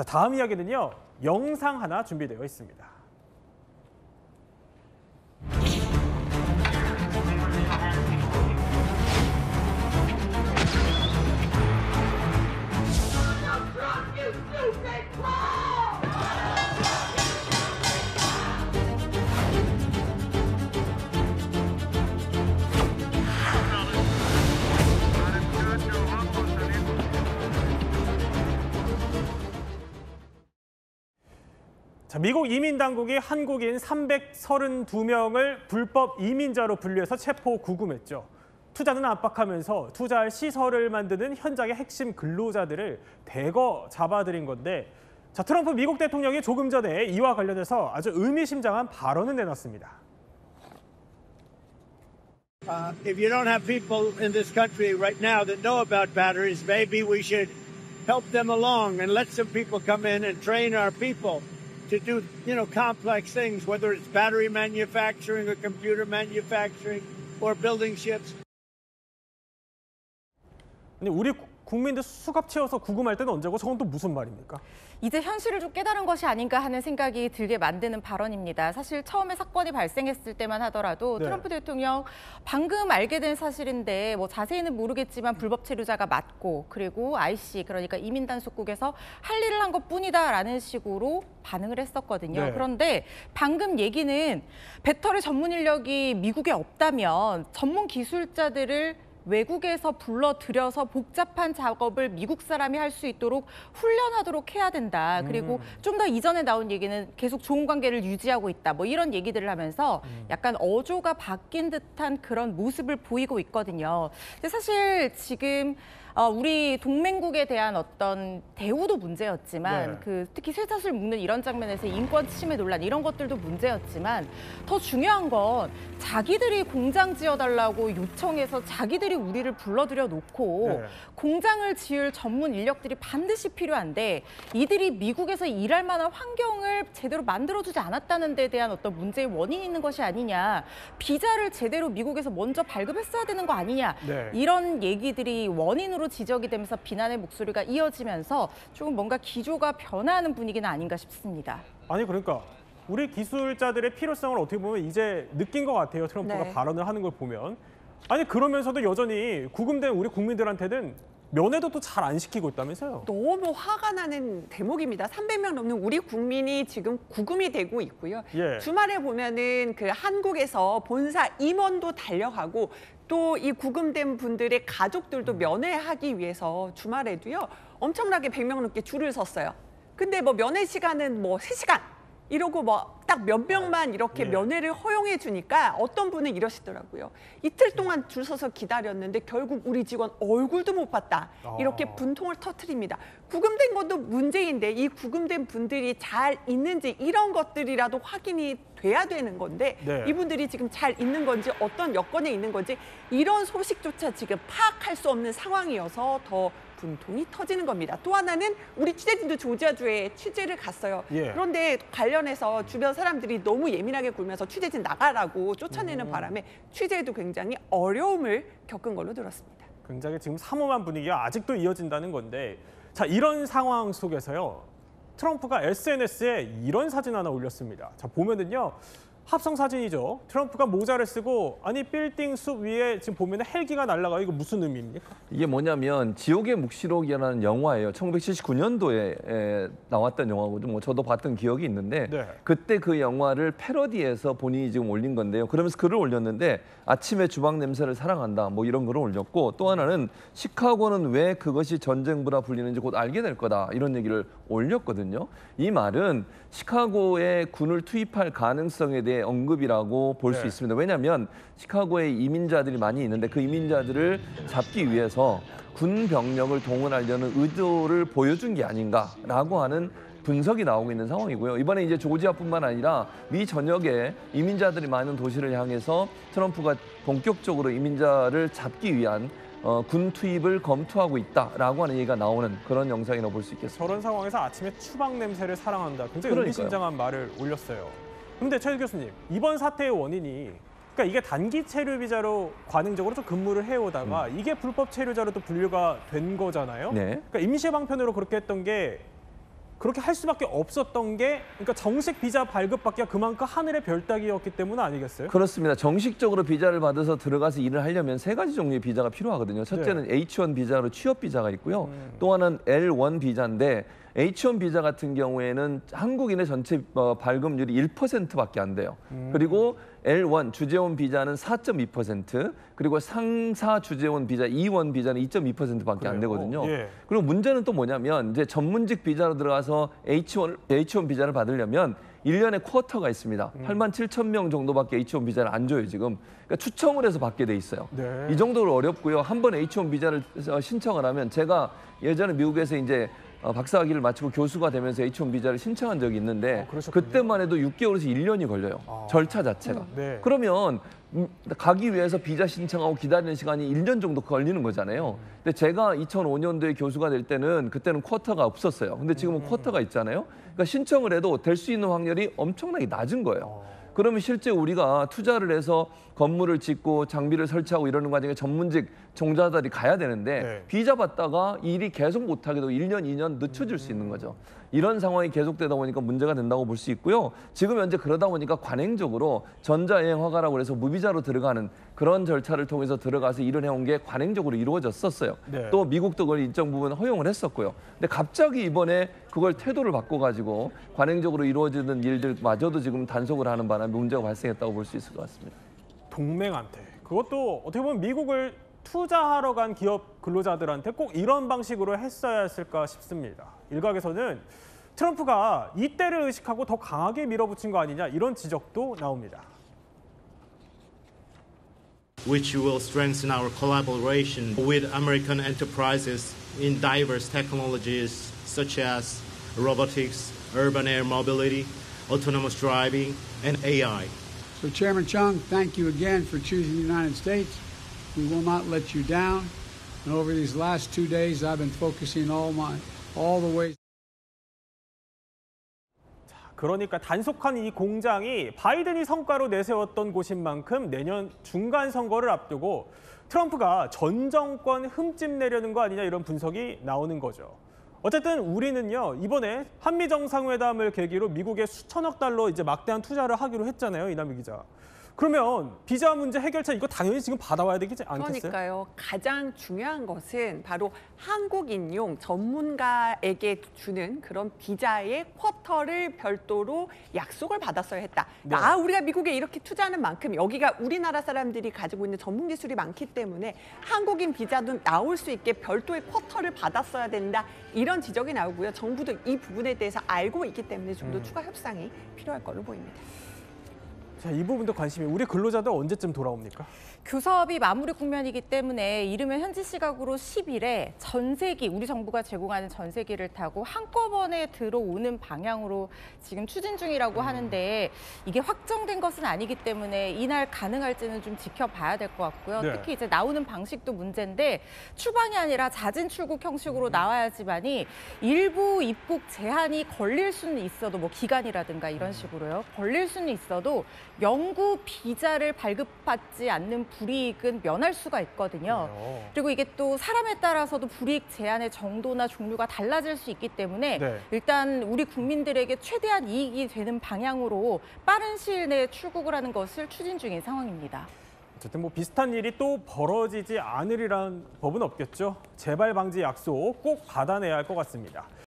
자, 다음 이야기는요. 영상 하나 준비되어 있습니다. 자, 미국 이민당국이 한국인 332명을 불법 이민자로 분류해서 체포 구금했죠. 투자는 압박하면서 투자할 시설을 만드는 현장의 핵심 근로자들을 대거 잡아들인 건데, 자, 트럼프 미국 대통령이 조금 전에 이와 관련해서 아주 의미심장한 발언을 내놨습니다. If you don't have people in this country right now that know about batteries, maybe we should help them along and let some people come in and train our people to do, complex things, whether it's battery manufacturing or computer manufacturing or building ships. 근데 우리 국민들 수갑 채워서 구금할 때는 언제고 저건 또 무슨 말입니까? 이제 현실을 좀 깨달은 것이 아닌가 하는 생각이 들게 만드는 발언입니다. 사실 처음에 사건이 발생했을 때만 하더라도 트럼프 대통령 방금 알게 된 사실인데 뭐 자세히는 모르겠지만 불법 체류자가 맞고 그리고 IC 그러니까 이민 단속국에서 할 일을 한 것뿐이다라는 식으로 반응을 했었거든요. 그런데 방금 얘기는 배터리 전문 인력이 미국에 없다면 전문 기술자들을 외국에서 불러들여서 복잡한 작업을 미국 사람이 할 수 있도록 훈련하도록 해야 된다. 그리고 좀 더 이전에 나온 얘기는 계속 좋은 관계를 유지하고 있다. 뭐 이런 얘기들을 하면서 약간 어조가 바뀐 듯한 그런 모습을 보이고 있거든요. 근데 사실 지금 우리 동맹국에 대한 어떤 대우도 문제였지만 특히 쇠사슬 묶는 이런 장면에서 인권 침해 논란 이런 것들도 문제였지만 더 중요한 건 자기들이 공장 지어달라고 요청해서 자기들이 우리를 불러들여 놓고 공장을 지을 전문 인력들이 반드시 필요한데 이들이 미국에서 일할 만한 환경을 제대로 만들어주지 않았다는 데 대한 어떤 문제의 원인이 있는 것이 아니냐. 비자를 제대로 미국에서 먼저 발급했어야 되는 거 아니냐. 이런 얘기들이 원인으로 지적이 되면서 비난의 목소리가 이어지면서 조금 뭔가 기조가 변화하는 분위기는 아닌가 싶습니다. 아니 그러니까 우리 기술자들의 필요성을 어떻게 보면 이제 느낀 것 같아요. 트럼프가 발언을 하는 걸 보면. 아니 그러면서도 여전히 구금된 우리 국민들한테는 면회도 또 잘 안 시키고 있다면서요? 너무 화가 나는 대목입니다. 300명 넘는 우리 국민이 지금 구금이 되고 있고요. 주말에 보면은 그 한국에서 본사 임원도 달려가고 또 이 구금된 분들의 가족들도 면회하기 위해서 주말에도요. 엄청나게 100명 넘게 줄을 섰어요. 근데 뭐 면회 시간은 뭐 3시간 이러고 뭐 딱 몇 명만 이렇게 면회를 허용해 주니까 어떤 분은 이러시더라고요. 이틀 동안 줄 서서 기다렸는데 결국 우리 직원 얼굴도 못 봤다. 이렇게 분통을 터뜨립니다. 구금된 것도 문제인데 이 구금된 분들이 잘 있는지 이런 것들이라도 확인이 돼야 되는 건데 이분들이 지금 잘 있는 건지 어떤 여건에 있는 건지 이런 소식조차 지금 파악할 수 없는 상황이어서 더 분통이 터지는 겁니다. 또 하나는 우리 취재진도 조지아주에 취재를 갔어요. 그런데 관련해서 주변 사람들이 너무 예민하게 굴면서 취재진 나가라고 쫓아내는 바람에 취재에도 굉장히 어려움을 겪은 걸로 들었습니다. 굉장히 지금 삼엄한 분위기가 아직도 이어진다는 건데 자 이런 상황 속에서요. 트럼프가 SNS에 이런 사진 하나 올렸습니다. 자 보면은요. 합성 사진이죠. 트럼프가 모자를 쓰고 아니 빌딩 숲 위에 지금 보면 헬기가 날아가요. 이거 무슨 의미입니까? 이게 뭐냐면 지옥의 묵시록이라는 영화예요. 1979년도에 나왔던 영화거든요. 뭐 저도 봤던 기억이 있는데 그때 그 영화를 패러디해서 본인이 지금 올린 건데요. 그러면서 글을 올렸는데 아침에 주방 냄새를 사랑한다 뭐 이런 글을 올렸고 또 하나는 시카고는 왜 그것이 전쟁부라 불리는지 곧 알게 될 거다 이런 얘기를 올렸거든요. 이 말은 시카고에 군을 투입할 가능성에 대해 언급이라고 볼 수 있습니다. 왜냐하면 시카고에 이민자들이 많이 있는데 그 이민자들을 잡기 위해서 군 병력을 동원하려는 의도를 보여준 게 아닌가라고 하는 분석이 나오고 있는 상황이고요. 이번에 이제 조지아뿐만 아니라 미 전역에 이민자들이 많은 도시를 향해서 트럼프가 본격적으로 이민자를 잡기 위한 군 투입을 검토하고 있다라고 하는 얘기가 나오는 그런 영상이라고 볼 수 있겠습니다. 저런 상황에서 아침에 추방 냄새를 사랑한다. 굉장히 의미심장한 말을 올렸어요. 그런데 최 교수님, 이번 사태의 원인이 그러니까 이게 단기 체류 비자로 관행적으로 좀 근무를 해오다가 이게 불법 체류자로 또 분류가 된 거잖아요. 그러니까 임시 방편으로 그렇게 했던 게 그렇게 할 수밖에 없었던 게 그러니까 정식 비자 발급받기가 그만큼 하늘의 별 따기였기 때문 아니겠어요? 그렇습니다. 정식적으로 비자를 받아서 들어가서 일을 하려면 세 가지 종류의 비자가 필요하거든요. 첫째는 H1 비자로 취업 비자가 있고요. 또 하나는 L1 비자인데 H1 비자 같은 경우에는 한국인의 전체 발급률이 1%밖에 안 돼요. 그리고 L1 주재원 비자는 4.2%, 그리고 상사 주재원 비자 E1 비자는 2.2%밖에 안 되거든요. 예. 그리고 문제는 또 뭐냐면 이제 전문직 비자로 들어가서 H1 비자를 받으려면 1년에 쿼터가 있습니다. 87,000명 정도밖에 H1 비자를 안 줘요, 지금. 그러니까 추첨을 해서 받게 돼 있어요. 네. 이 정도로 어렵고요. 한 번 H1 비자를 신청을 하면 제가 예전에 미국에서 이제 박사학위를 마치고 교수가 되면서 H1 비자를 신청한 적이 있는데 그때만 해도 6개월에서 1년이 걸려요. 절차 자체가. 네. 그러면 가기 위해서 비자 신청하고 기다리는 시간이 1년 정도 걸리는 거잖아요. 근데 제가 2005년도에 교수가 될 때는 그때는 쿼터가 없었어요. 근데 지금은 쿼터가 있잖아요. 그러니까 신청을 해도 될 수 있는 확률이 엄청나게 낮은 거예요. 그러면 실제 우리가 투자를 해서 건물을 짓고 장비를 설치하고 이러는 과정에 전문직 종사자들이 가야 되는데 네. 비자 받다가 일이 계속 못하게 되고 1년, 2년 늦춰질 수 있는 거죠. 이런 상황이 계속되다 보니까 문제가 된다고 볼 수 있고요. 지금 현재 그러다 보니까 관행적으로 전자여행 허가라고 해서 무비자로 들어가는 그런 절차를 통해서 들어가서 일을 해온 게 관행적으로 이루어졌었어요. 네. 또 미국도 그걸 일정 부분 허용을 했었고요. 근데 갑자기 이번에 그걸 태도를 바꿔가지고 관행적으로 이루어지는 일들마저도 지금 단속을 하는 바람에 문제가 발생했다고 볼 수 있을 것 같습니다. 동맹한테 그것도 어떻게 보면 미국을 투자하러 간 기업 근로자들한테 꼭 이런 방식으로 했어야 했을까 싶습니다. 일각에서는 트럼프가 이때를 의식하고 더 강하게 밀어붙인 거 아니냐 이런 지적도 나옵니다. Which will strengthen our collaboration with American enterprises in diverse technologies such as robotics, urban air mobility, autonomous driving, and AI. So Chairman Chung, thank you again for choosing the United States. We will not let you down. And over these last 2 days, I've been focusing all the ways. 그러니까 단속한 이 공장이 바이든이 성과로 내세웠던 곳인 만큼 내년 중간 선거를 앞두고 트럼프가 전 정권 흠집내려는 거 아니냐 이런 분석이 나오는 거죠. 어쨌든 우리는요 이번에 한미 정상회담을 계기로 미국에 수천억 달러 이제 막대한 투자를 하기로 했잖아요, 이남희 기자. 그러면 비자 문제 해결차 이거 당연히 지금 받아와야 되지 않겠어요? 그러니까요. 가장 중요한 것은 바로 한국인용 전문가에게 주는 그런 비자의 쿼터를 별도로 약속을 받았어야 했다. 네. 우리가 미국에 이렇게 투자하는 만큼 여기가 우리나라 사람들이 가지고 있는 전문 기술이 많기 때문에 한국인 비자도 나올 수 있게 별도의 쿼터를 받았어야 된다. 이런 지적이 나오고요. 정부도 이 부분에 대해서 알고 있기 때문에 좀 더 추가 협상이 필요할 걸로 보입니다. 자, 이 부분도 관심이. 우리 근로자들 언제쯤 돌아옵니까? 교섭이 마무리 국면이기 때문에 이르면 현지 시각으로 10일에 전세기, 우리 정부가 제공하는 전세기를 타고 한꺼번에 들어오는 방향으로 지금 추진 중이라고 하는데 이게 확정된 것은 아니기 때문에 이날 가능할지는 좀 지켜봐야 될 것 같고요. 네. 특히 이제 나오는 방식도 문제인데 출방이 아니라 잦은 출국 형식으로 나와야지만이 일부 입국 제한이 걸릴 수는 있어도 뭐 기간이라든가 이런 식으로요. 걸릴 수는 있어도 영구 비자를 발급받지 않는 불이익은 면할 수가 있거든요. 그리고 이게 또 사람에 따라서도 불이익 제한의 정도나 종류가 달라질 수 있기 때문에 네. 일단 우리 국민들에게 최대한 이익이 되는 방향으로 빠른 시일 내에 출국을 하는 것을 추진 중인 상황입니다. 어쨌든 뭐 비슷한 일이 또 벌어지지 않으리란 법은 없겠죠. 재발 방지 약속 꼭 받아내야 할 것 같습니다.